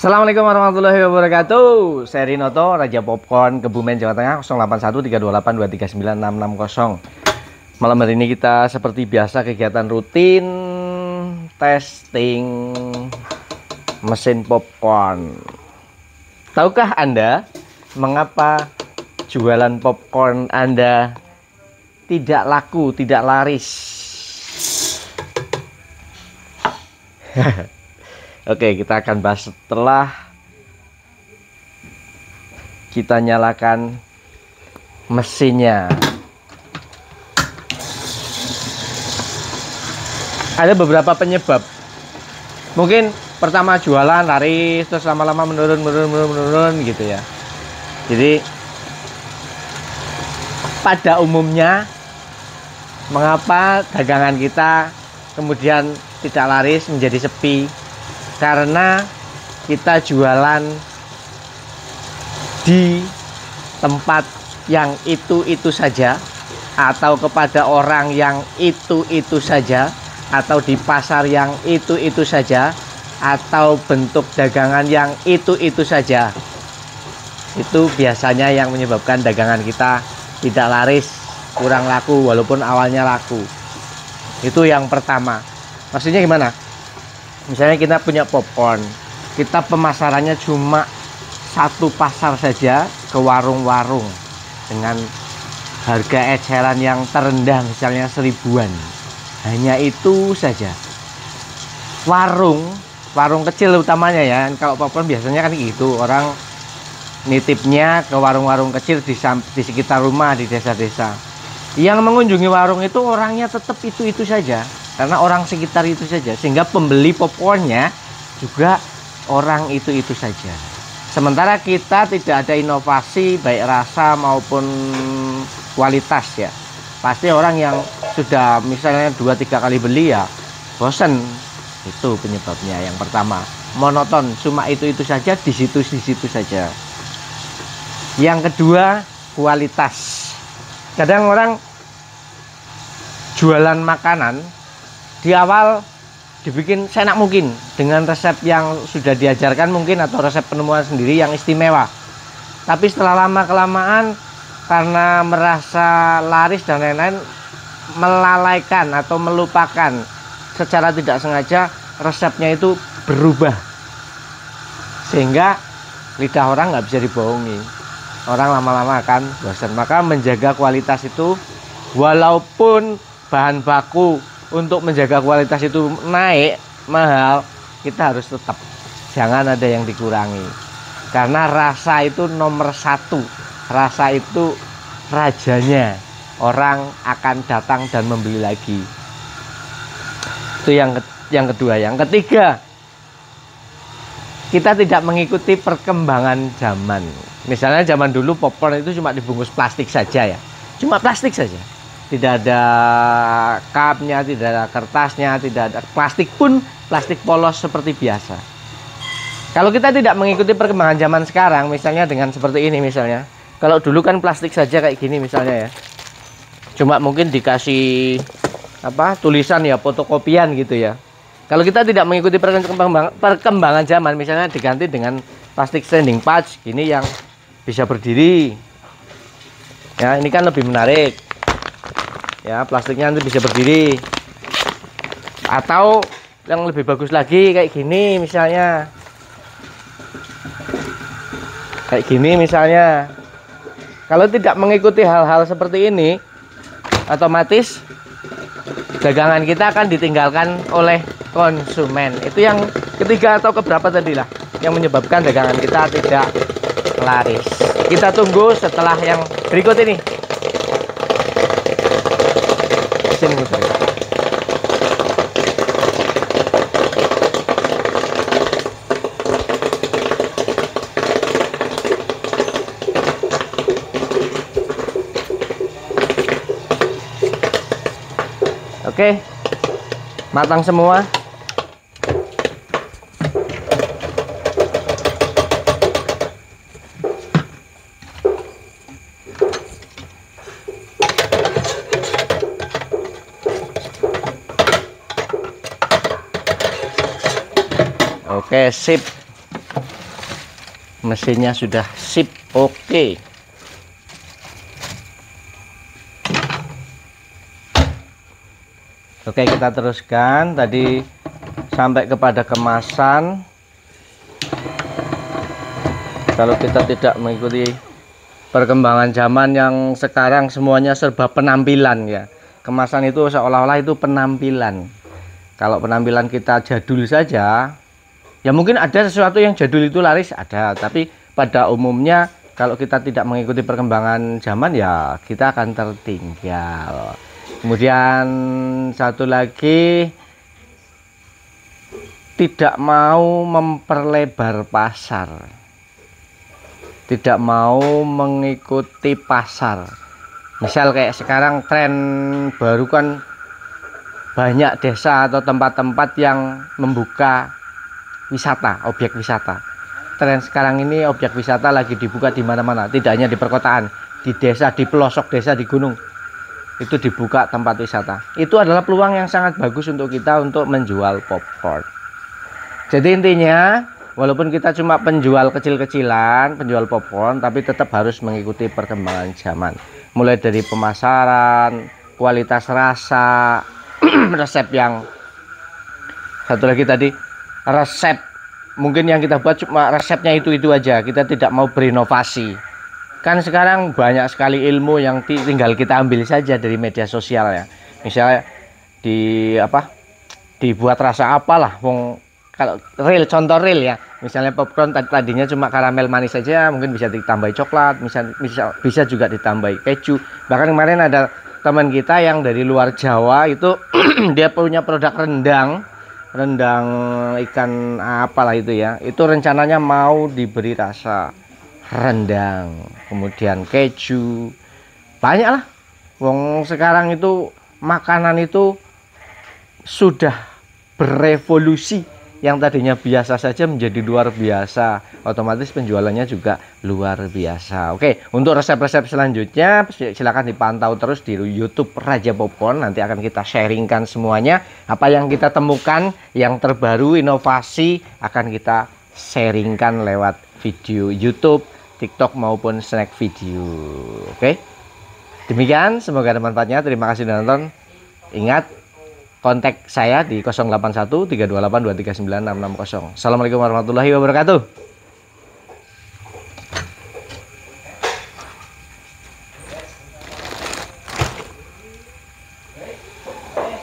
Assalamualaikum warahmatullahi wabarakatuh. Saya Rinoto, Raja Popcorn, Kebumen, Jawa Tengah, 081328239660. Malam hari ini kita seperti biasa kegiatan rutin testing mesin popcorn. Tahukah Anda mengapa jualan popcorn Anda tidak laku, tidak laris? Oke, kita akan bahas setelah kita nyalakan mesinnya. Ada beberapa penyebab. Mungkin pertama jualan laris, terus lama-lama menurun gitu ya. Jadi pada umumnya mengapa dagangan kita kemudian tidak laris, menjadi sepi? Karena kita jualan di tempat yang itu-itu saja, atau kepada orang yang itu-itu saja, atau di pasar yang itu-itu saja, atau bentuk dagangan yang itu-itu saja. Itu biasanya yang menyebabkan dagangan kita tidak laris, kurang laku walaupun awalnya laku. Itu yang pertama. Maksudnya gimana? Misalnya kita punya popcorn, kita pemasarannya cuma satu pasar saja, ke warung-warung dengan harga eceran yang terendah, misalnya 1000-an. Hanya itu saja. Warung kecil utamanya ya. Kalau popcorn biasanya kan gitu, orang nitipnya ke warung-warung kecil di sekitar rumah, di desa-desa. Yang mengunjungi warung itu orangnya tetap itu-itu saja, karena orang sekitar itu saja, sehingga pembeli popcornnya juga orang itu-itu saja. Sementara kita tidak ada inovasi baik rasa maupun kualitas ya. Pasti orang yang sudah misalnya 2-3 kali beli ya bosen. Itu penyebabnya. Yang pertama, monoton, cuma itu-itu saja, di situ saja. Yang kedua, kualitas. Kadang orang jualan makanan di awal dibikin seenak mungkin dengan resep yang sudah diajarkan mungkin, atau resep penemuan sendiri yang istimewa. Tapi setelah lama kelamaan karena merasa laris dan lain-lain, melalaikan atau melupakan secara tidak sengaja resepnya itu berubah, sehingga lidah orang nggak bisa dibohongi. Orang lama-lama akan bosan. Maka menjaga kualitas itu, walaupun bahan baku untuk menjaga kualitas itu naik mahal, kita harus tetap, jangan ada yang dikurangi. Karena rasa itu nomor satu, rasa itu rajanya, orang akan datang dan membeli lagi. Itu yang kedua. Yang ketiga, kita tidak mengikuti perkembangan zaman. Misalnya zaman dulu popcorn itu cuma dibungkus plastik saja ya, cuma plastik saja, tidak ada cupnya, tidak ada kertasnya, tidak ada plastik pun plastik polos seperti biasa. Kalau kita tidak mengikuti perkembangan zaman sekarang, misalnya dengan seperti ini misalnya, kalau dulu kan plastik saja kayak gini misalnya ya, cuma mungkin dikasih tulisan ya, fotokopian gitu ya. Kalau kita tidak mengikuti perkembangan zaman, misalnya diganti dengan plastik standing pouch ini yang bisa berdiri ya, ini kan lebih menarik ya, plastiknya nanti bisa berdiri. Atau yang lebih bagus lagi kayak gini misalnya, kalau tidak mengikuti hal-hal seperti ini, otomatis dagangan kita akan ditinggalkan oleh konsumen. Itu yang ketiga atau keberapa tadi lah yang menyebabkan dagangan kita tidak laris. Kita tunggu setelah yang berikut ini. Oke, matang semua. Oke, sip. Mesinnya sudah sip, oke. Oke, kita teruskan tadi sampai kepada kemasan. Kalau kita tidak mengikuti perkembangan zaman yang sekarang semuanya serba penampilan ya. Kemasan itu seolah-olah itu penampilan. Kalau penampilan kita jadul saja, ya mungkin ada sesuatu yang jadul itu laris, ada. Tapi pada umumnya kalau kita tidak mengikuti perkembangan zaman ya kita akan tertinggal. Kemudian satu lagi, tidak mau memperlebar pasar, tidak mau mengikuti pasar. Misal kayak sekarang tren baru kan banyak desa atau tempat-tempat yang membuka wisata, objek wisata. Tren sekarang ini objek wisata lagi dibuka di mana-mana, tidak hanya di perkotaan, di desa, di pelosok desa, di gunung. Itu dibuka tempat wisata. Itu adalah peluang yang sangat bagus untuk kita untuk menjual popcorn. Jadi intinya, walaupun kita cuma penjual kecil-kecilan, penjual popcorn, tapi tetap harus mengikuti perkembangan zaman. Mulai dari pemasaran, kualitas rasa, resep yang satu lagi tadi, resep mungkin yang kita buat cuma resepnya itu aja. Kita tidak mau berinovasi. Kan sekarang banyak sekali ilmu yang tinggal kita ambil saja dari media sosial ya. Misalnya dibuat rasa apalah, kalau real, contoh real ya. Misalnya popcorn tadinya cuma karamel manis saja, mungkin bisa ditambahi coklat, bisa juga ditambahi keju. Bahkan kemarin ada teman kita yang dari luar Jawa itu dia punya produk rendang ikan apalah itu ya. Itu rencananya mau diberi rasa rendang, kemudian keju, banyak lah. Wong sekarang itu makanan itu sudah berevolusi, yang tadinya biasa saja menjadi luar biasa, otomatis penjualannya juga luar biasa. Oke, untuk resep-resep selanjutnya silakan dipantau terus di YouTube Raja Popcorn. Nanti akan kita sharingkan semuanya, apa yang kita temukan yang terbaru, inovasi akan kita sharingkan lewat video YouTube, TikTok maupun snack video. Oke, demikian, semoga ada manfaatnya. Terima kasih sudah nonton. Ingat, kontak saya di 081 328 239 660. Assalamualaikum warahmatullahi wabarakatuh.